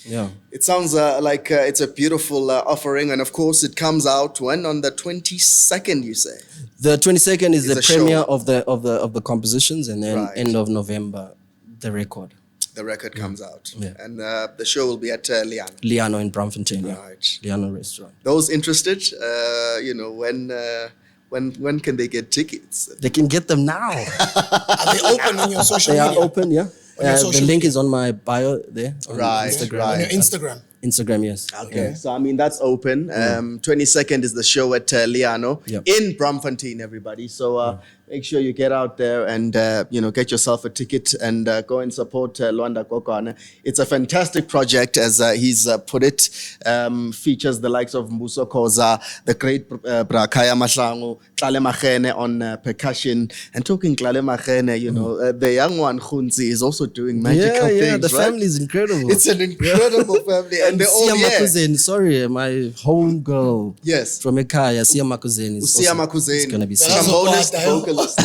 Yeah. It sounds like it's a beautiful offering, and of course, it comes out when on the 22nd. You say The 22nd is It's the a show. premiere of the compositions, and then Right. end of November, the record. the record comes out, Yeah. and the show will be at Liano. Liano in Braamfontein. Yeah. Right. Liano restaurant. Those interested, when can they get tickets? They can get them now. Are they open on your social They are media? open, yeah. On your The social link media. is on my bio there. On Right, Instagram. right. On your Instagram. Instagram, yes. Okay, so I mean that's open. 22nd is the show at Liano Yep. in Braamfontein, everybody. So make sure you get out there and get yourself a ticket and go and support Lwanda Gogwana. It's a fantastic project, as he's put it. Features the likes of Mbuso Khoza, the great Brakaya Mahlangu, Tlale Machene on percussion. And talking Tlale Machene, the young one Khunzi is also doing magical things. Yeah, the right? family is incredible. It's an incredible family, and they're all Sia here. Makuzeni, sorry, my home girl. Yes. From Ekaya, Sia Makuzeni. is Usia also- Makuzeni. It's gonna be That's Sia. Trombonist, what the hell? vocalist.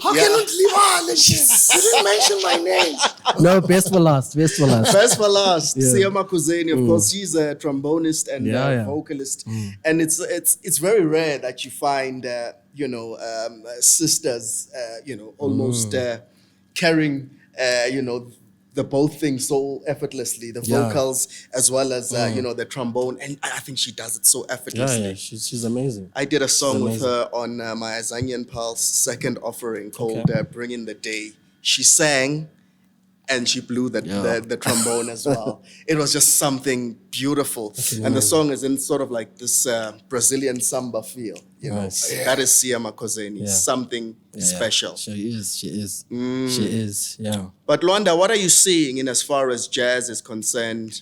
How can you leave You didn't mention my name. No, best for last. Best for last. First for last, Yeah. Sia Makuzeni, of course, she's a trombonist and Yeah. vocalist, and it's very rare that you find sisters, almost carrying the both things so effortlessly, the Yeah. vocals as well as the trombone, and I think she does it so effortlessly. Yeah, she's amazing. I did a song with amazing. her on my Azanian Pulse second offering called Bring in the Day. She sang and she blew the trombone as well. It was just something beautiful. And the song is in sort of like this Brazilian samba feel. Nice. That is Sia Makuzeni, Yeah. something special. She is. She is, yeah. But Lwanda, what are you seeing in as far as jazz is concerned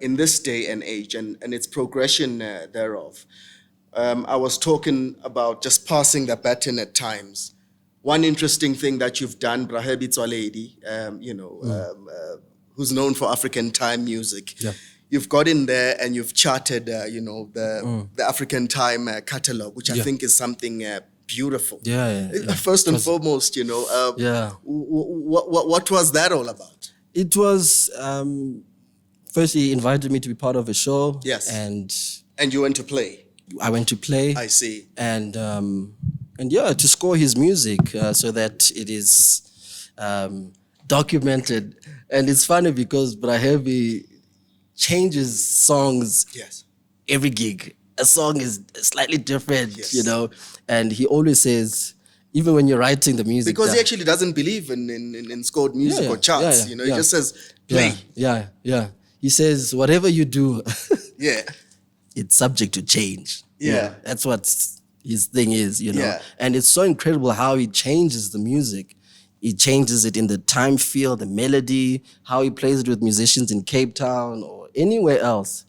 in this day and age and its progression thereof? I was talking about just passing the baton at times. One interesting thing that you've done, Brahebi Tswaledi, who's known for African time music. Yeah. You've got in there and you've charted, the African time catalog, which I think is something beautiful. Yeah. First and foremost, Yeah. what was that all about? It was, first he invited me to be part of a show. Yes. And you went to play. I went to play. I see. And to score his music so that it is documented. And it's funny because Brahebi changes songs Yes. every gig. A song is slightly different, Yes. and he always says, even when you're writing the music. Because he down- actually doesn't believe in scored music Yeah, or charts. yeah, He just says play. Yeah. He says, whatever you do, Yeah. it's subject to change. Yeah. That's what his thing is, Yeah. And it's so incredible how he changes the music. He changes it in the time feel, the melody, how he plays it with musicians in Cape Town or anywhere else.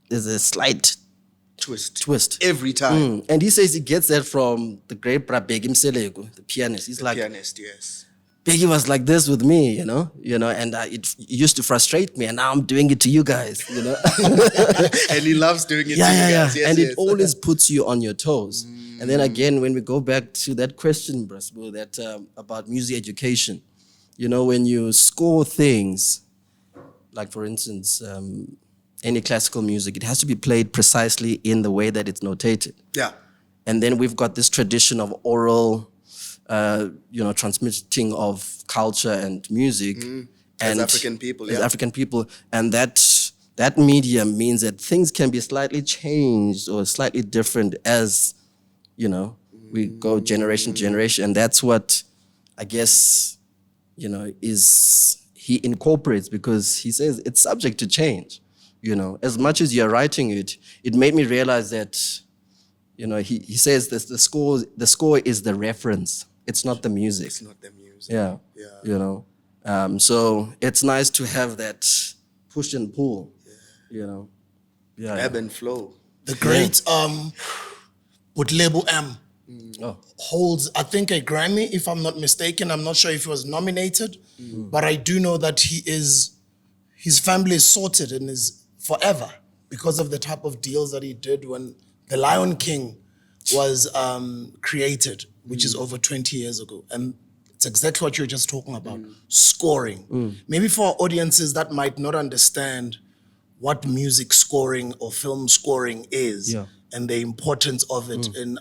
There's a slight twist. Every time. And he says he gets that from the great Begi Mseleko, the pianist. He's like, Pianist, yes. Begi was like this with me, and it used to frustrate me, and now I'm doing it to you guys, And he loves doing it to you Yeah. guys. Yes, And yes. it always puts you on your toes. And then again, when we go back to that question, Brasbo, that about music education, when you score things, like for instance, any classical music, it has to be played precisely in the way that it's notated. Yeah. And then we've got this tradition of oral, transmitting of culture and music. As African people, As yeah. African people. And that medium means that things can be slightly changed or slightly different as, we go generation to generation. And that's what I guess, is he incorporates, because he says it's subject to change. As much as you're writing it, it made me realize that, he says this, the score is the reference. It's not the music. It's not the music. Yeah. So it's nice to have that push and pull, Yeah. Ebb and flow. The great Butlebo M. holds, I think, a Grammy, if I'm not mistaken. I'm not sure if he was nominated, but I do know that his family is sorted and is forever because of the type of deals that he did when The Lion King was created, which is over 20 years ago. And it's exactly what you were just talking about, scoring. Maybe for our audiences that might not understand what music scoring or film scoring is and the importance of it in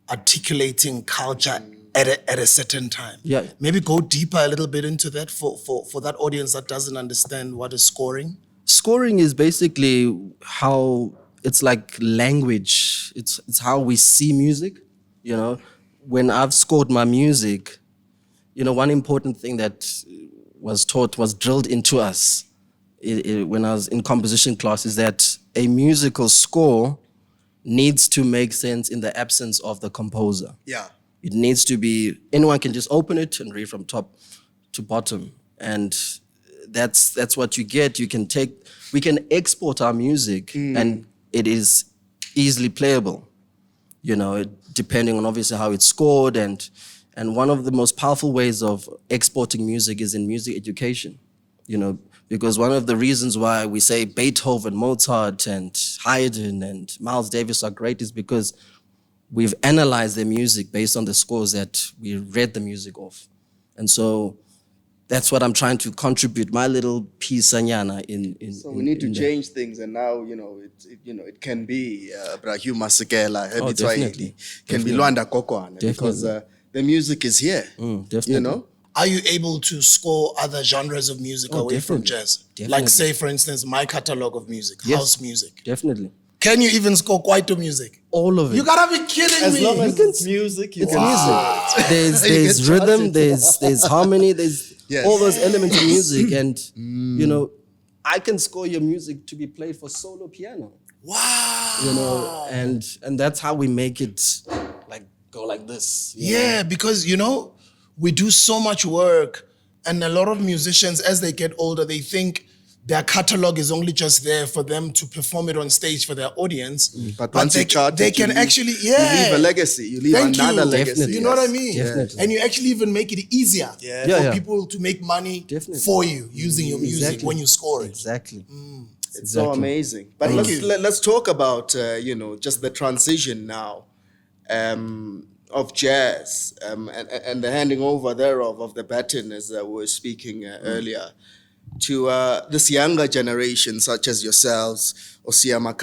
articulating culture at a certain time. Yeah. Maybe go deeper a little bit into that for that audience that doesn't understand what is scoring. Scoring is basically how it's like language. It's how we see music. You know, when I've scored my music, you know, one important thing that was drilled into us when I was in composition class is that a musical score needs to make sense in the absence of the composer. Yeah. It needs to be, anyone can just open it and read from top to bottom. And that's what you get. We can export our music and it is easily playable, you know, depending on obviously how it's scored. And one of the most powerful ways of exporting music is in music education, you know, because one of the reasons why we say Beethoven, Mozart, and Haydn and Miles Davis are great is because we've analyzed their music based on the scores that we read the music off. And so that's what I'm trying to contribute, my little piece anyana in. So we need to change things, and now it can be Hugh Masekela, Heavy definitely. can be Lwanda Gogwana, because the music is here. Definitely. You know. Are you able to score other genres of music away from jazz? Definitely. Like, say, for instance, my catalog of music, house music. Definitely. Can you even score Kwaito music? All of it. You gotta be kidding As me. long as it's music, It's music. There's get rhythm, charted. there's harmony, there's Yes. all those elements of music. And, you know, I can score your music to be played for solo piano. Wow. You know, and that's how we make it like go like this. you know? Yeah, because, you know, we do so much work, and a lot of musicians, as they get older, they think their catalog is only just there for them to perform it on stage for their audience. But once you chart they it, can you leave- actually, you leave a legacy. You leave Thank another you. legacy. Definitely. You know what I mean? Definitely. And you actually even make it easier for Yeah. people to make money Definitely. for you using your music Exactly. when you score it. Exactly. It's so amazing. But let's talk about just the transition now of jazz and the handing over thereof of the baton, as we were speaking earlier, to this younger generation, such as yourselves, Osiyama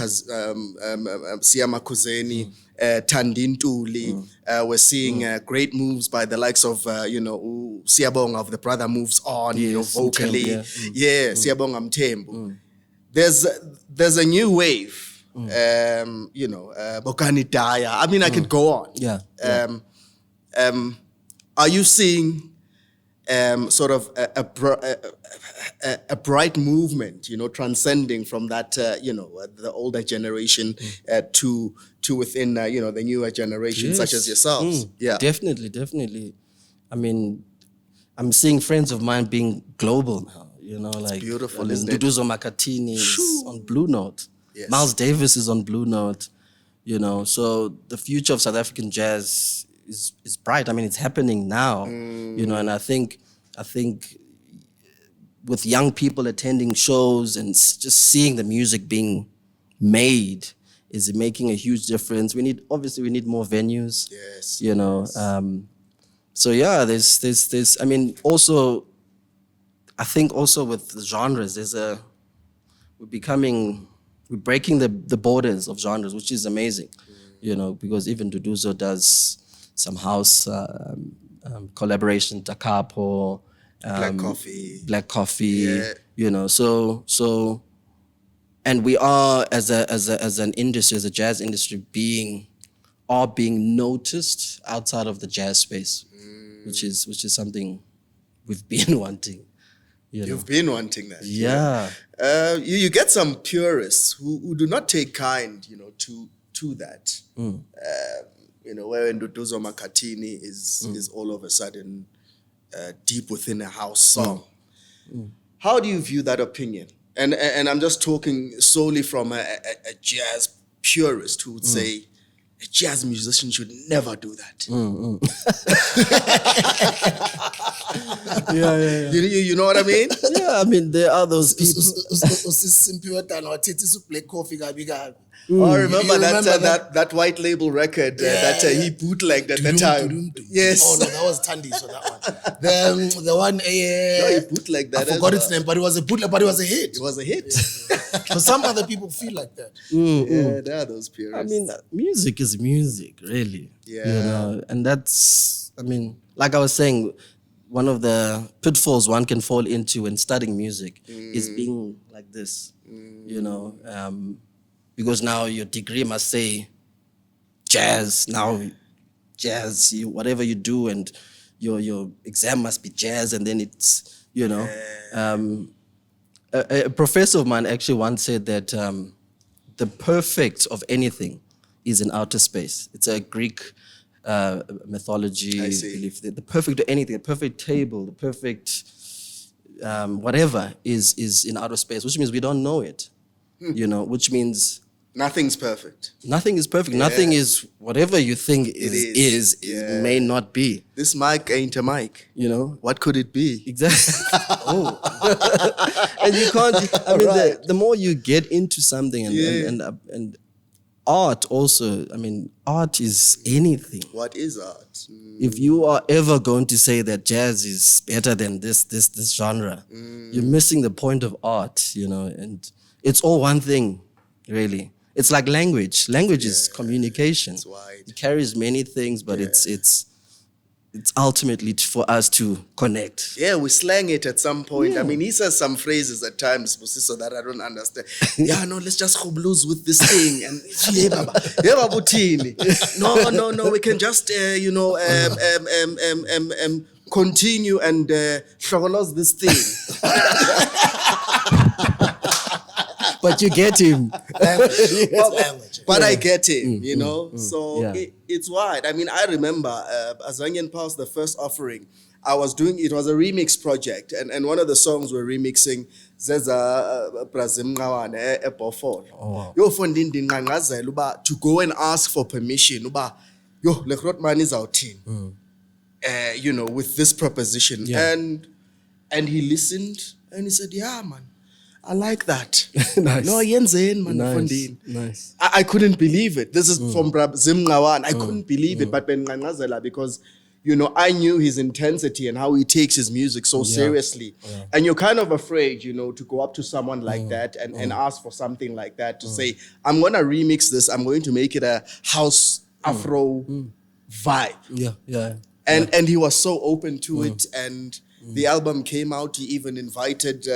Kuzeni, Tandintuli. We're seeing great moves by the likes of Siyabonga of the Brother Moves On, Yes, vocally. Mthembu, yeah. Siyabonga Mthembu. There's a new wave. Bokani Daya. I mean, I could go on. Yeah. Are you seeing sort of a bright movement, transcending from that, the older generation to within, the newer generation, such as yourselves? Yeah, Definitely. I mean, I'm seeing friends of mine being global now. Like beautiful, isn't it? Duduzo Makatini is on Blue Note. Yes. Miles Davis is on Blue Note. So the future of South African jazz is bright. I mean, it's happening now. And I think with young people attending shows and just seeing the music being made is making a huge difference. We need more venues. Yes. So yeah, there's I mean, also I think also with the genres, we're breaking the borders of genres, which is amazing. Because even Duduzo does some house collaboration, Takapo, Black Coffee. Yeah. So and we are as an industry, as a jazz industry, being noticed outside of the jazz space, which is something we've been wanting. You've been wanting that. Yeah. You get some purists who do not take kind, to that. Where Nduduzo Makatini is all of a sudden deep within a house song. How do you view that opinion? And I'm just talking solely from a jazz purist who would say, a jazz musician should never do that. Yeah. You know what I mean? Yeah, I mean, there are those people. I remember, You that white label record that he bootlegged at the time. Yes. Oh no, that was Tandy, so that one. The one. No, he bootlegged that. I forgot its name, but it was a bootleg, but it was a hit. It was a hit. So some other people feel like that. Yeah, there are those purists. I mean, music is music, really. Yeah. You know, and that's, I mean, like I was saying, one of the pitfalls one can fall into when studying music is being like this, you know, because now your degree must say jazz, jazz, whatever you do, and your exam must be jazz, and then it's, you know. A professor of mine actually once said that the perfect of anything is in outer space. It's a Greek mythology belief that the perfect of anything, the perfect table, the perfect whatever is in outer space, which means we don't know it, you know, which means nothing's perfect. nothing is perfect. Yeah. Nothing is whatever you think is may not be. This mic ain't a mic. You know? What could it be? Exactly. And you can't, I mean, right. the more you get into something and art also, I mean, art is anything. What is art? If you are ever going to say that jazz is better than this genre, you're missing the point of art, you know, and it's all one thing, really. It's like language. Language is communication. It's wide. It carries many things, but it's ultimately for us to connect. Yeah, we slang it at some point. Yeah. I mean, he says some phrases at times, so that I don't understand. Yeah, no, let's just go blues with this thing. And no, we can just, continue and shogolos this thing. But you get him. But I get him, you know. So it's wide. I mean, I remember as Zangian passed the first offering, I was doing, it was a remix project, and one of the songs we're remixing Zeza Brazim Gogwana Epofol. Yo funding dingangazel to go and ask for permission. Yo, Lekrotman is our team. You know, with this proposition. Yeah. And he listened and he said, yeah, man. I like that. Nice. No, Yenzen, man. Nice. I couldn't believe it. This is from Zim Ngawan. I couldn't believe it. But Ben Ngazela, because, you know, I knew his intensity and how he takes his music so seriously. Yeah. And you're kind of afraid, you know, to go up to someone like that and ask for something like that, to say, I'm going to remix this. I'm going to make it a house Afro vibe. Yeah. And he was so open to it. And the album came out. He even invited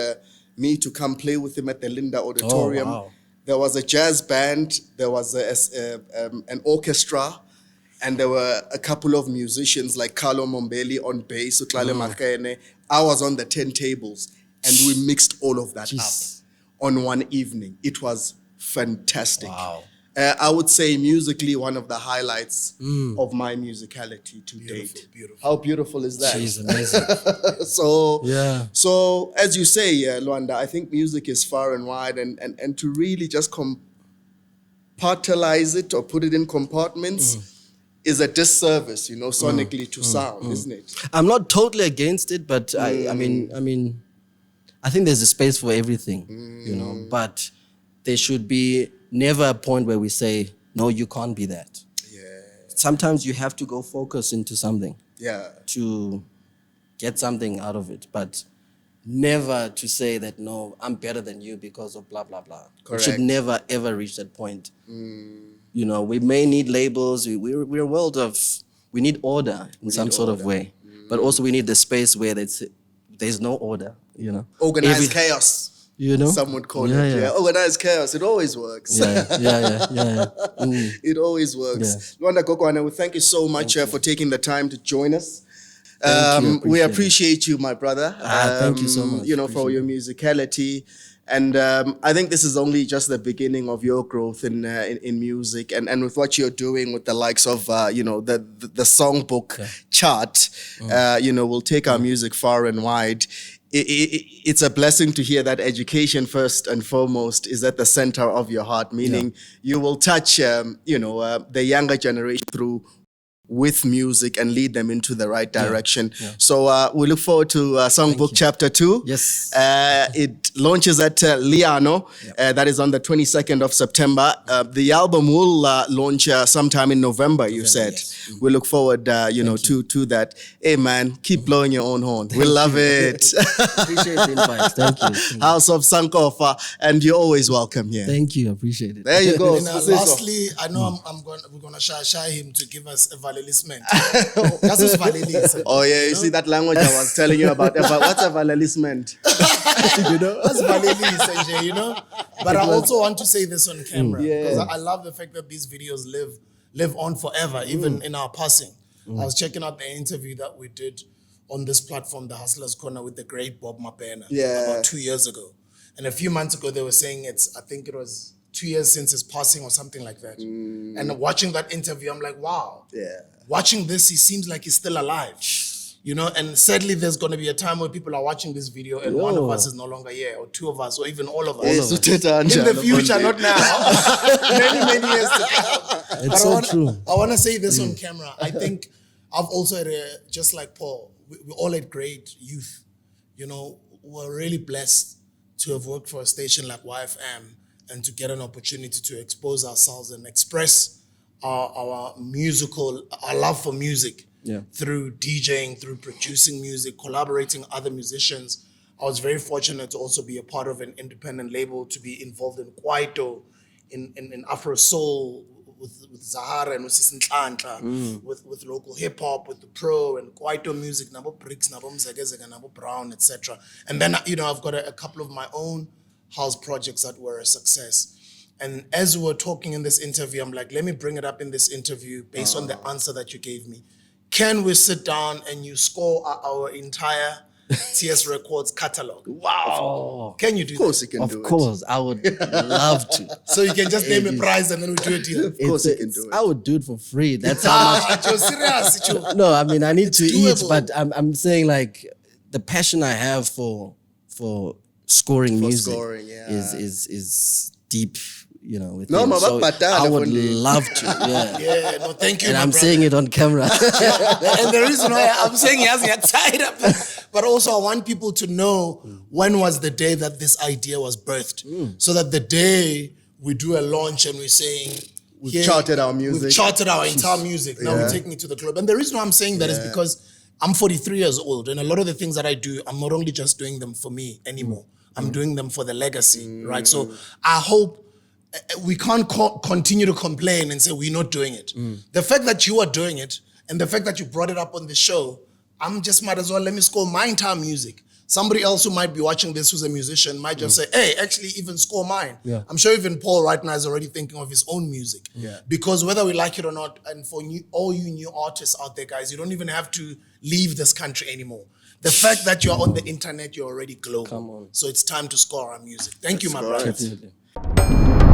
me to come play with him at the Linda Auditorium. Oh, wow. There was a jazz band, there was an orchestra, and there were a couple of musicians like Carlo Mombelli on bass, Utlale Makene. I was on the 10 tables, and we mixed all of that up on one evening. It was fantastic. Wow. I would say musically one of the highlights of my musicality to date. Beautiful. How beautiful is that? She's amazing. So as you say, Lwanda, I think music is far and wide, and to really just compartmentalize it or put it in compartments is a disservice, you know, sonically to sound, isn't it? I'm not totally against it, but I mean, I think there's a space for everything, you know, but there should be never a point where we say, no, you can't be that. Yeah. Sometimes you have to go focus into something. Yeah. To get something out of it, but never to say that, no, I'm better than you because of blah, blah, blah. Correct. We should never, ever reach that point. You know, we may need labels. We're a world of, we need order in some sort of way. But also we need the space where there's no order, you know. Organized chaos. You know? Some would call it. Yeah. Organized chaos. It always works. Yeah. It always works. Lwanda Gogwana, we thank you so much for taking the time to join us. We appreciate you, my brother. Thank you so much. You know, for your musicality. And I think this is only just the beginning of your growth in music, and with what you're doing with the likes of you know, the songbook chart, you know, will take our music far and wide. it's a blessing to hear that education first and foremost is at the center of your heart, meaning you will touch, the younger generation through with music and lead them into the right direction. So we look forward to Songbook Chapter 2. Yes. It launches at Liano. That is on the 22nd of September. The album will launch sometime in November, you said. Yes. We look forward, to that. Hey, man, keep blowing your own horn. We love it. Appreciate the invite. Thank you. House of Sankofa, and you're always welcome here. Thank you. Appreciate it. There you go. And, lastly, I know we're gonna shy him to give us a valelisment. That's what's valelis. Oh yeah, you see that language I was telling you about. What's a valelisment? That's valelis, But I also want to say this on camera because I love the fact that these videos live on forever, even in our passing. I was checking out the interview that we did on this platform, the Hustlers Corner, with the great Bob Mapena about 2 years ago. And a few months ago, they were saying I think it was 2 years since his passing or something like that. And watching that interview, I'm like, wow. Yeah. Watching this, he seems like he's still alive. And sadly, there's going to be a time where people are watching this video and one of us is no longer here, or two of us, or even all of us. In the future, not now. many years to come. It's so true. I want to say this on camera. I think I've also had just like Paul, we all had great youth. We're really blessed to have worked for a station like YFM and to get an opportunity to expose ourselves and express our love for music through DJing, through producing music, collaborating with other musicians. I was very fortunate to also be a part of an independent label, to be involved in Kwaito, in Afro Soul, with Zahara and with Sisintlantla, with local hip hop, with the Pro and Kwaito music, Nabo Bricks, Nabo Mzegezega, Nabo Brown, etc. And then I've got a couple of my own house projects that were a success. And as we were talking in this interview, I'm like, let me bring it up in this interview based on the answer that you gave me. Can we sit down and you score our entire TS Records catalog? Wow. Can you do that? Of course you can do it. Of course, I would love to. So you can just name a prize and then we do it here. Of course you can do it. I would do it for free. That's how much. You're serious. No, I mean, I need to eat, doable. but I'm saying like the passion I have for scoring music is deep. With No, him. So I would definitely. love to. Yeah, no, thank you. And my I'm brother. saying it on camera. And the reason why I'm saying he hasn't yet tied up, but also I want people to know when was the day that this idea was birthed, so that the day we do a launch and we're saying We've charted our music. we've charted our entire music. Now we're taking it to the club. And the reason why I'm saying that is because I'm 43 years old, and a lot of the things that I do, I'm not only just doing them for me anymore. I'm doing them for the legacy, right? So I hope we can't continue to complain and say we're not doing it. The fact that you are doing it and the fact that you brought it up on the show, I'm just might as well let me score my entire music. Somebody else who might be watching this who's a musician might just say, hey, actually even score mine. Yeah. I'm sure even Paul right now is already thinking of his own music. Because whether we like it or not, and for all you new artists out there, guys, you don't even have to leave this country anymore. The fact that you're on the internet, you're already global. Come on. So it's time to score our music. Thank you, my That's brother. Definitely.